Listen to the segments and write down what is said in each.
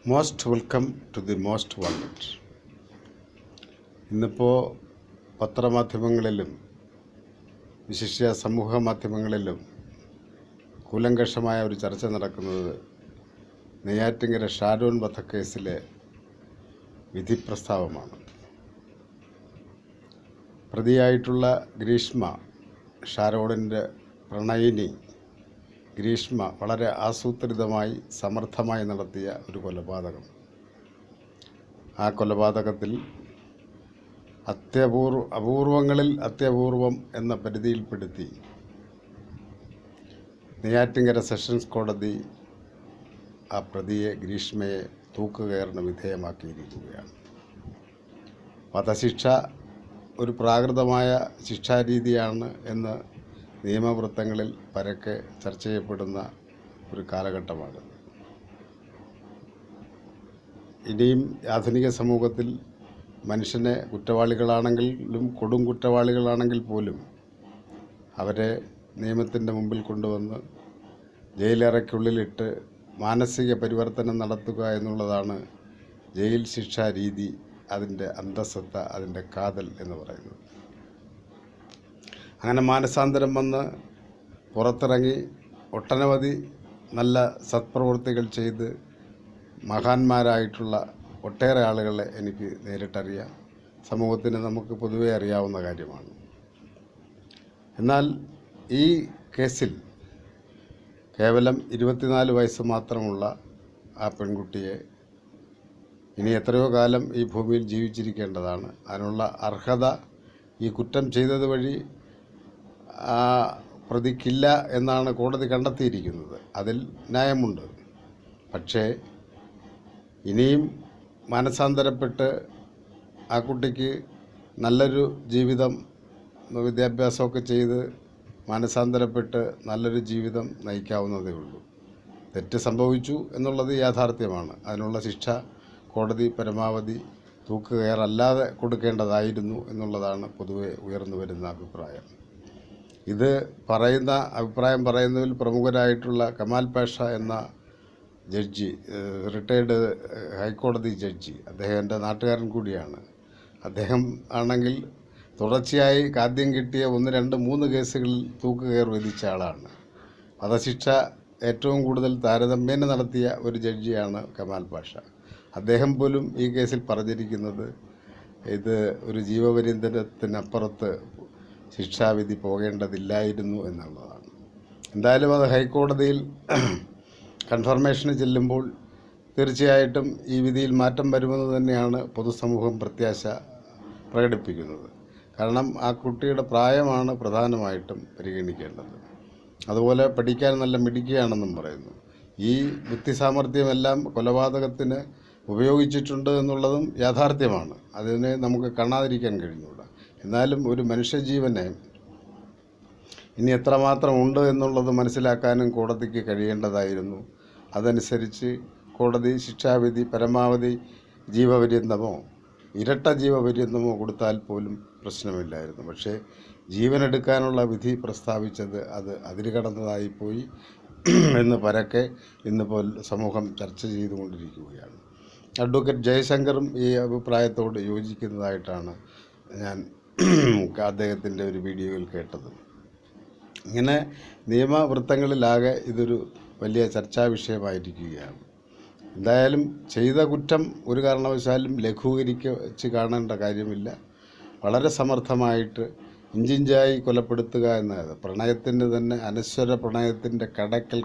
Most welcome to the most wanted. ഇന്നിപ്പോൾ പത്രമാധ്യമങ്ങളിലും വിശിഷ്യ സമൂഹ മാധ്യമങ്ങളിലും കൂലങ്കഷമായ ഒരു ചർച്ച നടക്കുന്നത് നെയ്യാറ്റിൻകര ഷാരോൺ വധക്കേസിലെ വിധി പ്രസ്താവമാണ്. പ്രതിയായിട്ടുള്ള ഗ്രീഷ്മ, ഷാരോണിൻ്റെ പ്രണയിനി ഗ്രീഷ്മ വളരെ ആസൂത്രിതമായി സമർത്ഥമായി നടത്തിയ ഒരു കൊലപാതകം. ആ കൊലപാതകത്തിൽ അപൂർവങ്ങളിൽ അത്യപൂർവം എന്ന പരിധിയിൽപ്പെടുത്തി നെയ്യാറ്റിൻകര സെഷൻസ് കോടതി ആ പ്രതിയെ ഗ്രീഷ്മയെ തൂക്കുകയറിന് വിധേയമാക്കിയിരിക്കുകയാണ്. വധശിക്ഷ ഒരു പ്രാകൃതമായ ശിക്ഷാരീതിയാണ് എന്ന് നിയമവൃത്തങ്ങളിൽ പരക്കെ ചർച്ച ചെയ്യപ്പെടുന്ന ഒരു കാലഘട്ടമാണ്. ഇനിയും ആധുനിക സമൂഹത്തിൽ മനുഷ്യനെ കുറ്റവാളികളാണെങ്കിലും കൊടും കുറ്റവാളികളാണെങ്കിൽ പോലും അവരെ നിയമത്തിൻ്റെ മുമ്പിൽ കൊണ്ടുവന്ന് ജയിലറയ്ക്കുള്ളിലിട്ട് മാനസിക പരിവർത്തനം നടത്തുക എന്നുള്ളതാണ് ജയിൽ ശിക്ഷാ രീതി, അതിൻ്റെ അന്തസത്ത, അതിൻ്റെ കാതൽ എന്ന് പറയുന്നത്. അങ്ങനെ മാനസാന്തരം വന്ന് പുറത്തിറങ്ങി ഒട്ടനവധി നല്ല സത്പ്രവൃത്തികൾ ചെയ്ത് മഹാന്മാരായിട്ടുള്ള ഒട്ടേറെ ആളുകളെ എനിക്ക് നേരിട്ടറിയാം. സമൂഹത്തിന് നമുക്ക് പൊതുവെ അറിയാവുന്ന കാര്യമാണ്. എന്നാൽ ഈ കേസിൽ കേവലം 24 വയസ്സ് മാത്രമുള്ള ആ പെൺകുട്ടിയെ ഇനി എത്രയോ കാലം ഈ ഭൂമിയിൽ ജീവിച്ചിരിക്കേണ്ടതാണ്. അതിനുള്ള അർഹത ഈ കുറ്റം ചെയ്തത് വഴി ആ പ്രതിക്കില്ല എന്നാണ് കോടതി കണ്ടെത്തിയിരിക്കുന്നത്. അതിൽ ന്യായമുണ്ട്. പക്ഷേ ഇനിയും മാനസാന്തരപ്പെട്ട് ആ കുട്ടിക്ക് നല്ലൊരു ജീവിതം, വിദ്യാഭ്യാസമൊക്കെ ചെയ്ത് മാനസാന്തരപ്പെട്ട് നല്ലൊരു ജീവിതം നയിക്കാവുന്നതേ ഉള്ളൂ. തെറ്റ് സംഭവിച്ചു എന്നുള്ളത് യാഥാർത്ഥ്യമാണ്. അതിനുള്ള ശിക്ഷ കോടതി പരമാവധി തൂക്കുകയറല്ലാതെ കൊടുക്കേണ്ടതായിരുന്നു എന്നുള്ളതാണ് പൊതുവെ ഉയർന്നു വരുന്ന അഭിപ്രായം. ഇത് അഭിപ്രായം പറയുന്നതിൽ പ്രമുഖരായിട്ടുള്ള കമാൽ പാഷ എന്ന ജഡ്ജി, റിട്ടയർഡ് ഹൈക്കോടതി ജഡ്ജി, അദ്ദേഹം എൻ്റെ നാട്ടുകാരൻ കൂടിയാണ്. അദ്ദേഹം ആണെങ്കിൽ തുടർച്ചയായി ആദ്യം കിട്ടിയ 1, 2, 3 കേസുകളിൽ തൂക്കുകയർ വിധിച്ച ആളാണ്. വധശിക്ഷ ഏറ്റവും കൂടുതൽ താരതമ്യേന നടത്തിയ ഒരു ജഡ്ജിയാണ് കമാൽ പാഷ. അദ്ദേഹം പോലും ഈ കേസിൽ പറഞ്ഞിരിക്കുന്നത് ഇത് ഒരു ജീവപര്യന്തത്തിനപ്പുറത്ത് ശിക്ഷാവിധി പോകേണ്ടതില്ലായിരുന്നു എന്നുള്ളതാണ്. എന്തായാലും അത് ഹൈക്കോടതിയിൽ കൺഫർമേഷന് ചെല്ലുമ്പോൾ തീർച്ചയായിട്ടും ഈ വിധിയിൽ മാറ്റം വരുമെന്ന് തന്നെയാണ് പൊതുസമൂഹം പ്രത്യാശ പ്രകടിപ്പിക്കുന്നത്. കാരണം ആ കുട്ടിയുടെ പ്രായമാണ് പ്രധാനമായിട്ടും പരിഗണിക്കേണ്ടത്. അതുപോലെ പഠിക്കാൻ നല്ല മിടുക്കിയാണെന്നും പറയുന്നു. ഈ ബുദ്ധിസാമർഥ്യമെല്ലാം കൊലപാതകത്തിന് ഉപയോഗിച്ചിട്ടുണ്ട് എന്നുള്ളതും യാഥാർത്ഥ്യമാണ്. അതിനെ നമുക്ക് കാണാതിരിക്കാൻ കഴിഞ്ഞൂടാ. എന്നാലും ഒരു മനുഷ്യജീവനെ ഇനി എത്രമാത്രം ഉണ്ട് എന്നുള്ളത് മനസ്സിലാക്കാനും കോടതിക്ക് കഴിയേണ്ടതായിരുന്നു. അതനുസരിച്ച് കോടതി ശിക്ഷാവിധി പരമാവധി ജീവപര്യന്തമോ ഇരട്ട ജീവപര്യന്തമോ കൊടുത്താൽ പോലും പ്രശ്നമില്ലായിരുന്നു. പക്ഷേ ജീവനെടുക്കാനുള്ള വിധി പ്രസ്താവിച്ചത് അത് അതിരുകടന്നതായിപ്പോയി എന്ന് പരക്കെ ഇന്നിപ്പോൾ സമൂഹം ചർച്ച ചെയ്തുകൊണ്ടിരിക്കുകയാണ്. അഡ്വക്കേറ്റ് ജയശങ്കറും ഈ അഭിപ്രായത്തോട് യോജിക്കുന്നതായിട്ടാണ് ഞാൻ അദ്ദേഹത്തിൻ്റെ ഒരു വീഡിയോയിൽ കേട്ടത്. ഇങ്ങനെ നിയമവൃത്തങ്ങളിലാകെ ഇതൊരു വലിയ ചർച്ചാ വിഷയമായിരിക്കുകയാണ്. എന്തായാലും ചെയ്ത കുറ്റം ഒരു കാരണവശാലും ലഘൂകരിച്ച് കാണേണ്ട കാര്യമില്ല. വളരെ സമർത്ഥമായിട്ട് ഇഞ്ചിഞ്ചായി കൊലപ്പെടുത്തുക എന്നത് പ്രണയത്തിൻ്റെ തന്നെ അനശ്വര പ്രണയത്തിൻ്റെ കടക്കൽ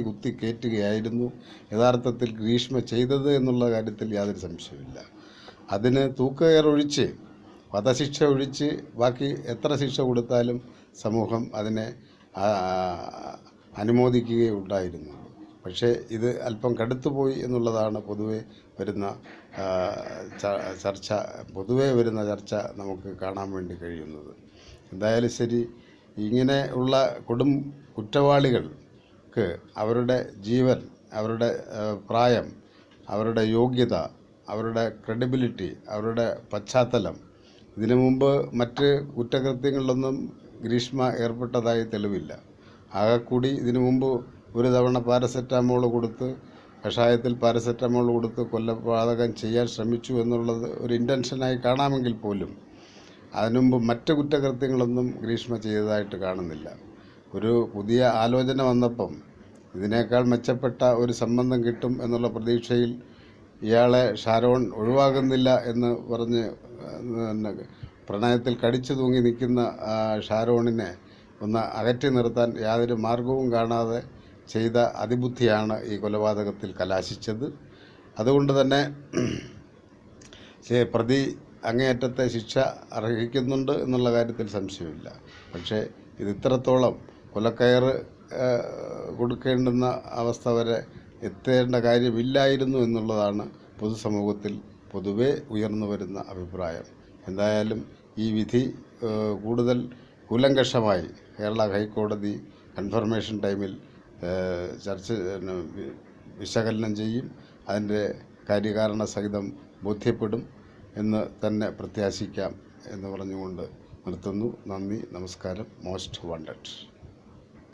കുത്തി കയറ്റുകയായിരുന്നു യഥാർത്ഥത്തിൽ ഗ്രീഷ്മ ചെയ്തത് എന്നുള്ള കാര്യത്തിൽ യാതൊരു സംശയമില്ല. അതിന് തൂക്കുകയറൊഴിച്ച് വധശിക്ഷ ഒഴിച്ച് ബാക്കി എത്ര ശിക്ഷ കൊടുത്താലും സമൂഹം അതിനെ അനുമോദിക്കുകയുണ്ടായിരുന്നു. പക്ഷേ ഇത് അല്പം കടുത്തുപോയി എന്നുള്ളതാണ് പൊതുവെ വരുന്ന ചർച്ച നമുക്ക് കാണാൻ വേണ്ടി കഴിയുന്നത്. എന്തായാലും ശരി, ഇങ്ങനെ ഉള്ള കൊടും കുറ്റവാളികൾക്ക് അവരുടെ ജീവൻ, അവരുടെ പ്രായം, അവരുടെ യോഗ്യത, അവരുടെ ക്രെഡിബിലിറ്റി, അവരുടെ പശ്ചാത്തലം, ഇതിനു മുമ്പ് മറ്റ് കുറ്റകൃത്യങ്ങളിലൊന്നും ഗ്രീഷ്മ ഏർപ്പെട്ടതായി തെളിവില്ല. ആകെക്കൂടി ഇതിനു മുമ്പ് ഒരു തവണ പാരസെറ്റാമോൾ കൊടുത്ത് കഷായത്തിൽ പാരസെറ്റമോൾ കൊടുത്ത് കൊലപാതകം ചെയ്യാൻ ശ്രമിച്ചു എന്നുള്ളത് ഒരു ഇൻറ്റൻഷനായി കാണാമെങ്കിൽ പോലും അതിനുമുമ്പ് മറ്റ് കുറ്റകൃത്യങ്ങളൊന്നും ഗ്രീഷ്മ ചെയ്തതായിട്ട് കാണുന്നില്ല. ഒരു പുതിയ ആലോചന വന്നപ്പം ഇതിനേക്കാൾ മെച്ചപ്പെട്ട ഒരു സംബന്ധം കിട്ടും എന്നുള്ള പ്രതീക്ഷയിൽ ഇയാളെ ഷാരോൺ ഒഴിവാകുന്നില്ല എന്ന് പറഞ്ഞ് പ്രണയത്തിൽ കടിച്ചു തൂങ്ങി നിൽക്കുന്ന ഷാരോണിനെ ഒന്ന് അകറ്റി നിർത്താൻ യാതൊരു മാർഗവും കാണാതെ ചെയ്ത അതിബുദ്ധിയാണ് ഈ കൊലപാതകത്തിൽ കലാശിച്ചത്. അതുകൊണ്ട് തന്നെ പ്രതി അങ്ങേയറ്റത്തെ ശിക്ഷ അർഹിക്കുന്നുണ്ട് എന്നുള്ള കാര്യത്തിൽ സംശയമില്ല. പക്ഷേ ഇത് ഇത്രത്തോളം കൊലക്കയറ് കൊടുക്കേണ്ടുന്ന അവസ്ഥ വരെ എത്തേണ്ട കാര്യമില്ലായിരുന്നു എന്നുള്ളതാണ് പൊതുസമൂഹത്തിൽ പൊതുവെ ഉയർന്നു വരുന്ന അഭിപ്രായം. എന്തായാലും ഈ വിധി കൂടുതൽ കൂലങ്കഷമായി കേരള ഹൈക്കോടതി കൺഫർമേഷൻ ടൈമിൽ വിശകലനം ചെയ്യും. അതിൻ്റെ കാര്യകാരണ സഹിതം ബോധ്യപ്പെടും എന്ന് തന്നെ പ്രത്യാശിക്കാം എന്ന് പറഞ്ഞുകൊണ്ട് നിർത്തുന്നു. നന്ദി, നമസ്കാരം. Most wanted.